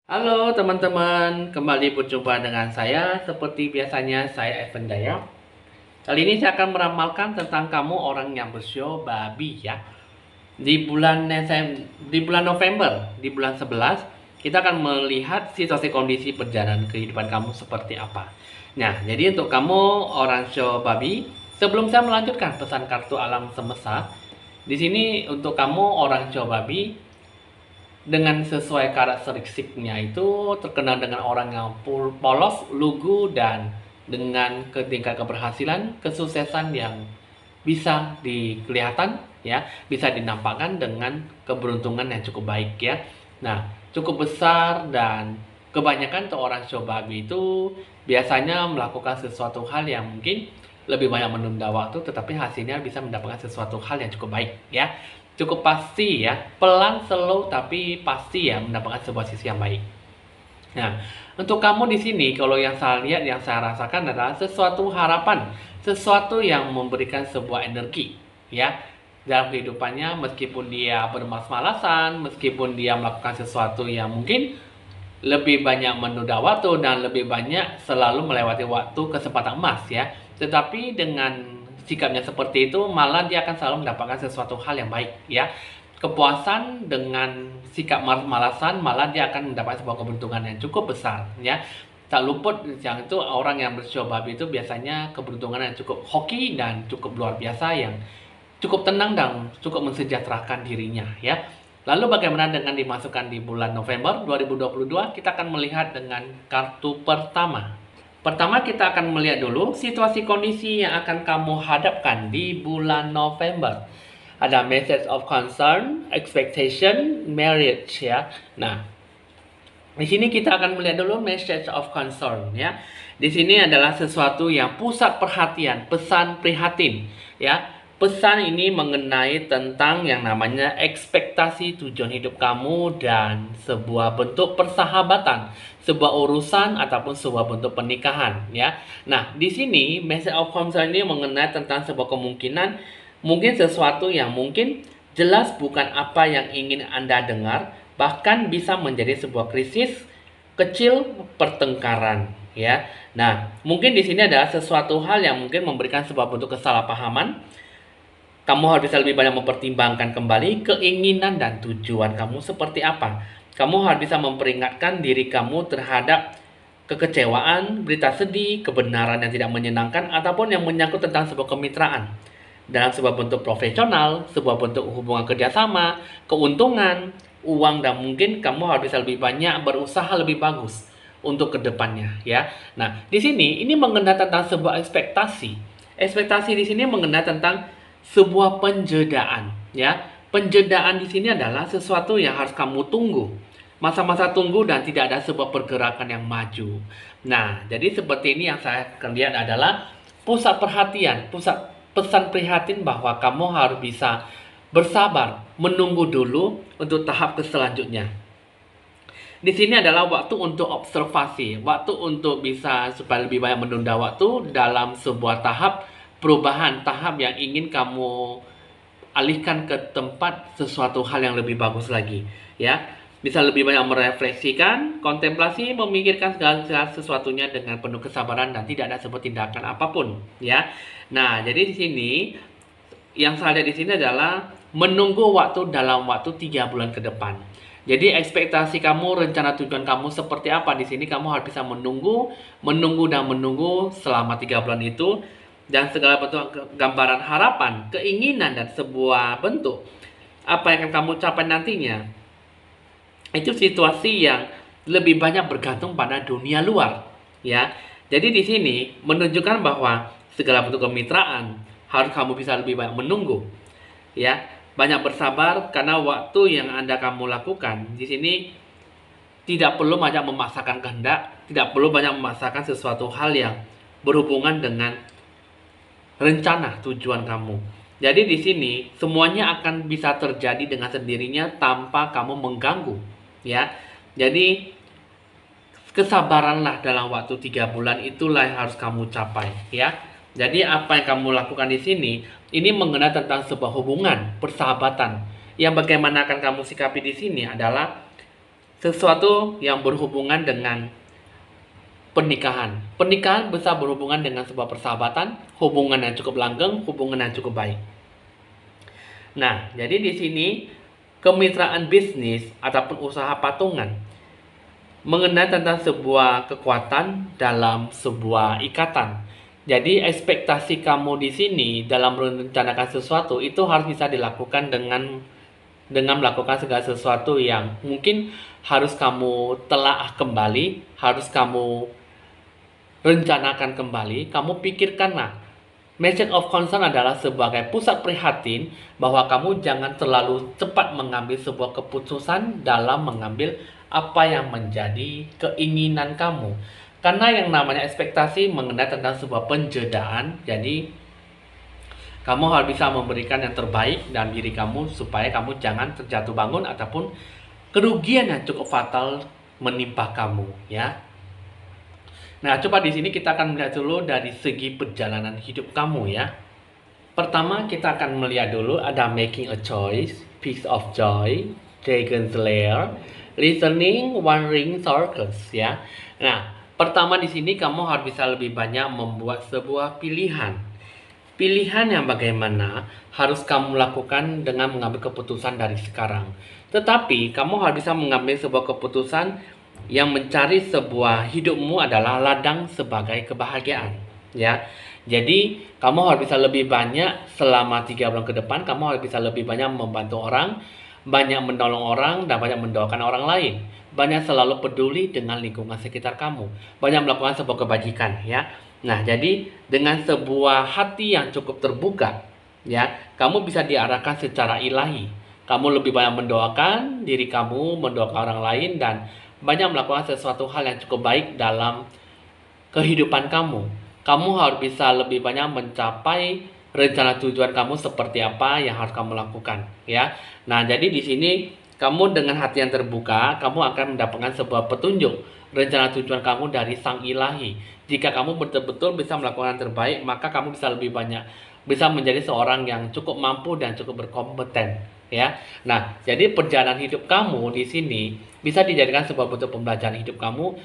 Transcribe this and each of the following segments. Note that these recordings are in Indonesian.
Halo teman-teman, kembali berjumpa dengan saya. Seperti biasanya, saya Evan Daya. Kali ini saya akan meramalkan tentang kamu orang yang bersio babi ya. Di bulan November, di bulan 11, kita akan melihat situasi kondisi perjalanan kehidupan kamu seperti apa. Nah, jadi untuk kamu orang sio babi, sebelum saya melanjutkan pesan kartu alam semesta, di sini untuk kamu orang sio babi dengan sesuai karakteristiknya itu terkenal dengan orang yang polos, lugu, dan dengan tingkat keberhasilan, kesuksesan yang bisa dikelihatan ya, bisa dinampakkan dengan keberuntungan yang cukup baik ya. Nah, cukup besar dan kebanyakan tuh orang babi itu biasanya melakukan sesuatu hal yang mungkin lebih banyak menunda waktu tetapi hasilnya bisa mendapatkan sesuatu hal yang cukup baik ya. Cukup pasti ya, pelan, slow tapi pasti ya mendapatkan sebuah sisi yang baik. Nah, untuk kamu di sini, kalau yang saya lihat, yang saya rasakan adalah sesuatu harapan, sesuatu yang memberikan sebuah energi, ya, dalam kehidupannya, meskipun dia bermalas-malasan, meskipun dia melakukan sesuatu yang mungkin lebih banyak menunda waktu dan lebih banyak selalu melewati waktu kesempatan emas, ya. Tetapi dengan sikapnya seperti itu, malah dia akan selalu mendapatkan sesuatu hal yang baik, ya. Kepuasan dengan sikap malas-malasan, malah dia akan mendapatkan sebuah keberuntungan yang cukup besar ya. Tak luput yang itu orang yang bercoba itu biasanya keberuntungan yang cukup hoki dan cukup luar biasa, yang cukup tenang dan cukup mensejahterakan dirinya ya. Lalu bagaimana dengan dimasukkan di bulan November 2022? Kita akan melihat dengan kartu pertama. Pertama kita akan melihat dulu situasi kondisi yang akan kamu hadapkan di bulan November. Ada message of concern, expectation, marriage ya. Nah, di sini kita akan melihat dulu message of concern ya. Di sini adalah sesuatu yang pusat perhatian, pesan prihatin ya. Pesan ini mengenai tentang yang namanya ekspektasi tujuan hidup kamu dan sebuah bentuk persahabatan, sebuah urusan ataupun sebuah bentuk pernikahan ya. Nah, di sini message of concern ini mengenai tentang sebuah kemungkinan, mungkin sesuatu yang mungkin jelas bukan apa yang ingin Anda dengar, bahkan bisa menjadi sebuah krisis kecil pertengkaran ya. Nah, mungkin di sini adalah sesuatu hal yang mungkin memberikan sebuah bentuk kesalahpahaman. Kamu harus bisa lebih banyak mempertimbangkan kembali keinginan dan tujuan kamu seperti apa. Kamu harus bisa memperingatkan diri kamu terhadap kekecewaan, berita sedih, kebenaran yang tidak menyenangkan, ataupun yang menyangkut tentang sebuah kemitraan. Dalam sebuah bentuk profesional, sebuah bentuk hubungan kerjasama, keuntungan, uang, dan mungkin kamu harus bisa lebih banyak berusaha lebih bagus untuk kedepannya ya. Nah, di sini ini mengenai tentang sebuah ekspektasi. Ekspektasi di sini mengenai tentang sebuah penjedaan ya. Penjedaan di sini adalah sesuatu yang harus kamu tunggu. Masa-masa tunggu dan tidak ada sebuah pergerakan yang maju. Nah, jadi seperti ini yang saya akan lihat adalah pusat perhatian, pusat pesan prihatin bahwa kamu harus bisa bersabar, menunggu dulu untuk tahap selanjutnya. Di sini adalah waktu untuk observasi, waktu untuk bisa supaya lebih banyak menunda waktu dalam sebuah tahap perubahan, tahap yang ingin kamu alihkan ke tempat sesuatu hal yang lebih bagus lagi ya. Bisa lebih banyak merefleksikan, kontemplasi, memikirkan segala sesuatunya dengan penuh kesabaran dan tidak ada sebuah tindakan apapun ya. Nah, jadi di sini yang saya lihat di sini adalah menunggu waktu dalam waktu 3 bulan ke depan. Jadi ekspektasi kamu, rencana tujuan kamu seperti apa di sini, kamu harus bisa menunggu, menunggu dan menunggu selama 3 bulan itu, dan segala bentuk gambaran harapan, keinginan dan sebuah bentuk apa yang akan kamu capai nantinya. Itu situasi yang lebih banyak bergantung pada dunia luar, ya. Jadi di sini menunjukkan bahwa segala bentuk kemitraan harus kamu bisa lebih banyak menunggu, ya. Banyak bersabar karena waktu yang Anda kamu lakukan di sini tidak perlu banyak memaksakan kehendak, tidak perlu banyak memaksakan sesuatu hal yang berhubungan dengan rencana tujuan kamu. Jadi di sini semuanya akan bisa terjadi dengan sendirinya tanpa kamu mengganggu, ya. Jadi kesabaranlah dalam waktu 3 bulan itulah yang harus kamu capai, ya. Jadi apa yang kamu lakukan di sini ini mengenai tentang sebuah hubungan persahabatan. Yang bagaimana akan kamu sikapi di sini adalah sesuatu yang berhubungan dengan pernikahan. Pernikahan bisa berhubungan dengan sebuah persahabatan, hubungan yang cukup langgeng, hubungan yang cukup baik. Nah, jadi di sini kemitraan bisnis ataupun usaha patungan mengenai tentang sebuah kekuatan dalam sebuah ikatan. Jadi ekspektasi kamu di sini dalam merencanakan sesuatu itu harus bisa dilakukan dengan melakukan segala sesuatu yang mungkin harus kamu telaah kembali, harus kamu rencanakan kembali, kamu pikirkanlah. Message of concern adalah sebagai pusat prihatin bahwa kamu jangan terlalu cepat mengambil sebuah keputusan dalam mengambil apa yang menjadi keinginan kamu. Karena yang namanya ekspektasi mengenai tentang sebuah penjedaan, jadi kamu harus bisa memberikan yang terbaik dalam diri kamu supaya kamu jangan terjatuh bangun ataupun kerugian yang cukup fatal menimpa kamu, ya. Nah, coba di sini kita akan melihat dulu dari segi perjalanan hidup kamu, ya. Pertama, kita akan melihat dulu ada making a choice, piece of joy, dragon slayer, listening, one ring circles, ya. Nah, pertama di sini kamu harus bisa lebih banyak membuat sebuah pilihan. Pilihan yang bagaimana harus kamu lakukan dengan mengambil keputusan dari sekarang. Tetapi kamu harus bisa mengambil sebuah keputusan yang mencari sebuah hidupmu adalah ladang sebagai kebahagiaan, ya. Jadi kamu harus bisa lebih banyak selama 3 bulan ke depan, kamu harus bisa lebih banyak membantu orang, banyak menolong orang, dan banyak mendoakan orang lain. Banyak selalu peduli dengan lingkungan sekitar kamu, banyak melakukan sebuah kebajikan, ya. Nah, jadi dengan sebuah hati yang cukup terbuka, ya, kamu bisa diarahkan secara ilahi. Kamu lebih banyak mendoakan diri kamu, mendoakan orang lain, dan banyak melakukan sesuatu hal yang cukup baik dalam kehidupan kamu. Kamu harus bisa lebih banyak mencapai rencana tujuan kamu seperti apa yang harus kamu lakukan, ya. Nah, jadi di sini kamu dengan hati yang terbuka, kamu akan mendapatkan sebuah petunjuk rencana tujuan kamu dari Sang Ilahi. Jika kamu betul-betul bisa melakukan yang terbaik, maka kamu bisa lebih banyak, bisa menjadi seorang yang cukup mampu dan cukup berkompeten, ya. Nah, jadi perjalanan hidup kamu di sini bisa dijadikan sebuah bentuk pembelajaran hidup kamu.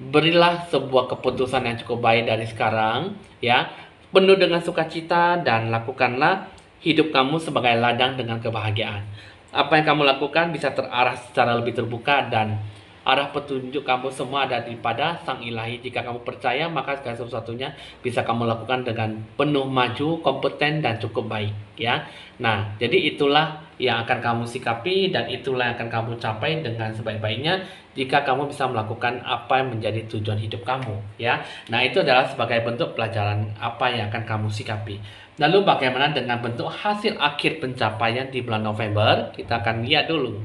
Berilah sebuah keputusan yang cukup baik dari sekarang, ya. Penuh dengan sukacita dan lakukanlah hidup kamu sebagai ladang dengan kebahagiaan. Apa yang kamu lakukan bisa terarah secara lebih terbuka dan arah petunjuk kamu semua ada pada Sang Ilahi. Jika kamu percaya, maka segala sesuatunya bisa kamu lakukan dengan penuh maju, kompeten, dan cukup baik, ya. Nah, jadi itulah yang akan kamu sikapi dan itulah yang akan kamu capai dengan sebaik-baiknya jika kamu bisa melakukan apa yang menjadi tujuan hidup kamu, ya. Nah, itu adalah sebagai bentuk pelajaran apa yang akan kamu sikapi. Lalu bagaimana dengan bentuk hasil akhir pencapaian di bulan November? Kita akan lihat dulu.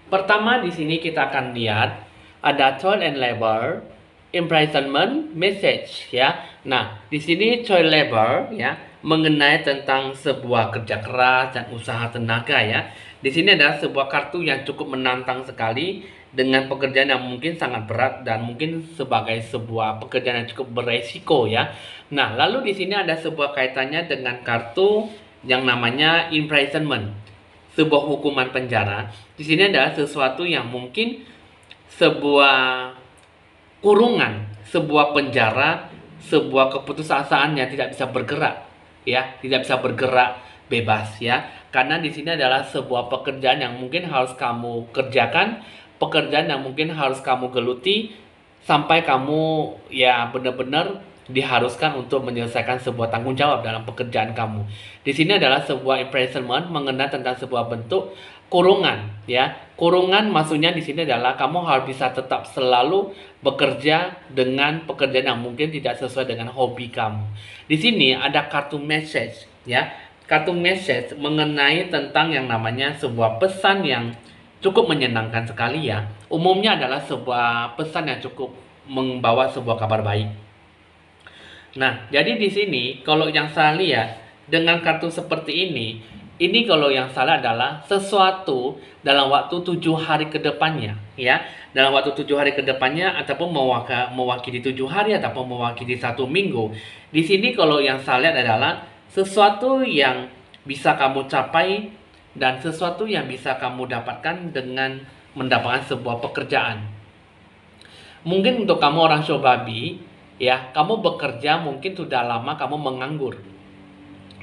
Pertama di sini kita akan lihat ada child and labor, imprisonment, message, ya. Nah, di sini child labor, ya, mengenai tentang sebuah kerja keras dan usaha tenaga, ya. Di sini ada sebuah kartu yang cukup menantang sekali dengan pekerjaan yang mungkin sangat berat dan mungkin sebagai sebuah pekerjaan yang cukup beresiko, ya. Nah, lalu di sini ada sebuah kaitannya dengan kartu yang namanya imprisonment, sebuah hukuman penjara. Di sini adalah sesuatu yang mungkin sebuah kurungan, sebuah penjara, sebuah keputusasaan yang tidak bisa bergerak, ya, tidak bisa bergerak bebas, ya. Karena di sini adalah sebuah pekerjaan yang mungkin harus kamu kerjakan, pekerjaan yang mungkin harus kamu geluti sampai kamu ya benar-benar diharuskan untuk menyelesaikan sebuah tanggung jawab dalam pekerjaan kamu. Di sini adalah sebuah imprisonment mengenai tentang sebuah bentuk kurungan, ya. Kurungan maksudnya di sini adalah kamu harus bisa tetap selalu bekerja dengan pekerjaan yang mungkin tidak sesuai dengan hobi kamu. Di sini ada kartu message, ya. Kartu message mengenai tentang yang namanya sebuah pesan yang cukup menyenangkan sekali, ya. Umumnya adalah sebuah pesan yang cukup membawa sebuah kabar baik. Nah, jadi di sini kalau yang saya lihat dengan kartu seperti ini kalau yang salah adalah sesuatu dalam waktu 7 hari ke depannya, ya. Dalam waktu 7 hari ke depannya ataupun mewakili 7 hari ataupun mewakili 1 minggu. Di sini kalau yang saya lihat adalah sesuatu yang bisa kamu capai dan sesuatu yang bisa kamu dapatkan dengan mendapatkan sebuah pekerjaan. Mungkin untuk kamu orang show babi, ya, kamu bekerja mungkin sudah lama kamu menganggur.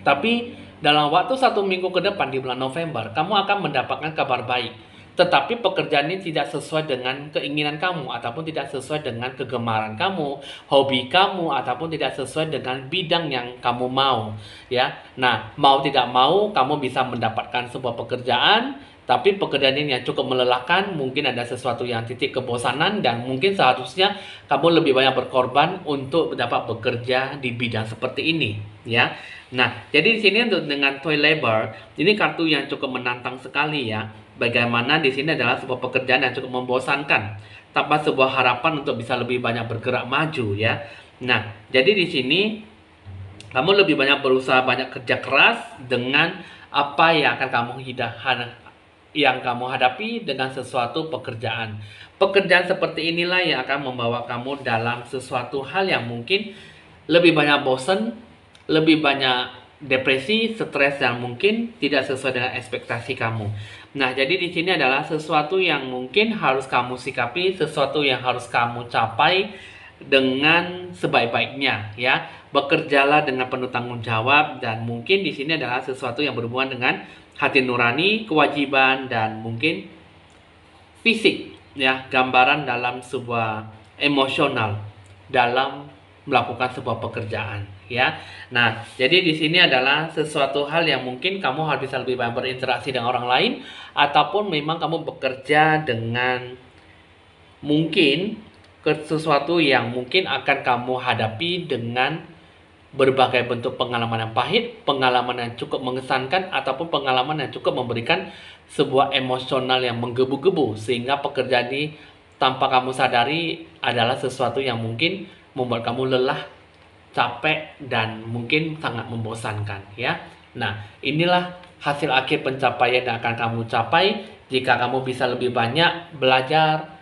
Tapi dalam waktu 1 minggu ke depan di bulan November, kamu akan mendapatkan kabar baik. Tetapi pekerjaan ini tidak sesuai dengan keinginan kamu, ataupun tidak sesuai dengan kegemaran kamu, hobi kamu, ataupun tidak sesuai dengan bidang yang kamu mau. Ya, nah, mau tidak mau, kamu bisa mendapatkan sebuah pekerjaan. Tapi pekerjaan ini yang cukup melelahkan, mungkin ada sesuatu yang titik kebosanan, dan mungkin seharusnya kamu lebih banyak berkorban untuk dapat bekerja di bidang seperti ini, ya. Nah, jadi di sini untuk dengan toy labor, ini kartu yang cukup menantang sekali ya. Bagaimana di sini adalah sebuah pekerjaan yang cukup membosankan, tanpa sebuah harapan untuk bisa lebih banyak bergerak maju ya. Nah, jadi di sini kamu lebih banyak berusaha, banyak kerja keras dengan apa yang akan kamu hadapi dengan sesuatu pekerjaan. Pekerjaan seperti inilah yang akan membawa kamu dalam sesuatu hal yang mungkin lebih banyak bosan, lebih banyak depresi, stres yang mungkin tidak sesuai dengan ekspektasi kamu. Nah, jadi di sini adalah sesuatu yang mungkin harus kamu sikapi, sesuatu yang harus kamu capai dengan sebaik-baiknya ya. Bekerjalah dengan penuh tanggung jawab, dan mungkin di sini adalah sesuatu yang berhubungan dengan hati nurani, kewajiban, dan mungkin fisik ya, gambaran dalam sebuah emosional dalam melakukan sebuah pekerjaan ya. Nah, jadi di sini adalah sesuatu hal yang mungkin kamu harus bisa lebih banyak berinteraksi dengan orang lain, ataupun memang kamu bekerja dengan mungkin sesuatu yang mungkin akan kamu hadapi dengan berbagai bentuk pengalaman yang pahit, pengalaman yang cukup mengesankan, ataupun pengalaman yang cukup memberikan sebuah emosional yang menggebu-gebu, sehingga pekerjaan ini tanpa kamu sadari adalah sesuatu yang mungkin membuat kamu lelah, capek, dan mungkin sangat membosankan ya. Nah, inilah hasil akhir pencapaian yang akan kamu capai jika kamu bisa lebih banyak belajar,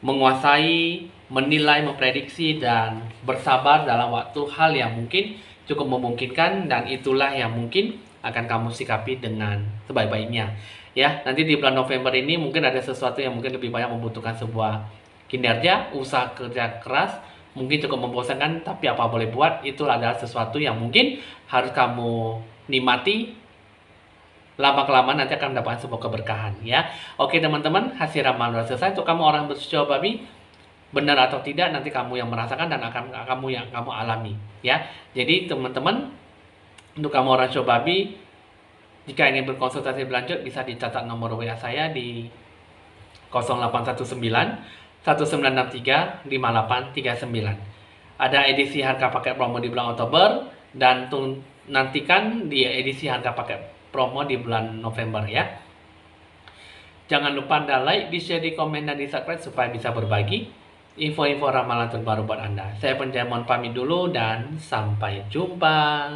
menguasai, menilai, memprediksi, dan bersabar dalam waktu hal yang mungkin cukup memungkinkan, dan itulah yang mungkin akan kamu sikapi dengan sebaik-baiknya ya. Nanti di bulan November ini mungkin ada sesuatu yang mungkin lebih banyak membutuhkan sebuah kinerja, usaha kerja keras, mungkin cukup membosankan, tapi apa boleh buat, itulah adalah sesuatu yang mungkin harus kamu nikmati. Lama-kelamaan nanti akan mendapatkan sebuah keberkahan ya. Oke teman-teman, hasil ramalan sudah selesai. Untuk kamu orang bersio babi, benar atau tidak nanti kamu yang merasakan, dan akan kamu yang kamu alami ya. Jadi teman-teman, untuk kamu orang show babi, jika ingin berkonsultasi berlanjut bisa dicatat nomor WA saya di 0819 1963 5839. Ada edisi harga paket promo di bulan Oktober, dan nantikan di edisi harga paket promo di bulan November ya. Jangan lupa Anda like, di share, di komen, dan di subscribe supaya bisa berbagi info-info ramalan terbaru buat Anda. Saya Penjaya mohon pamit dulu, dan sampai jumpa.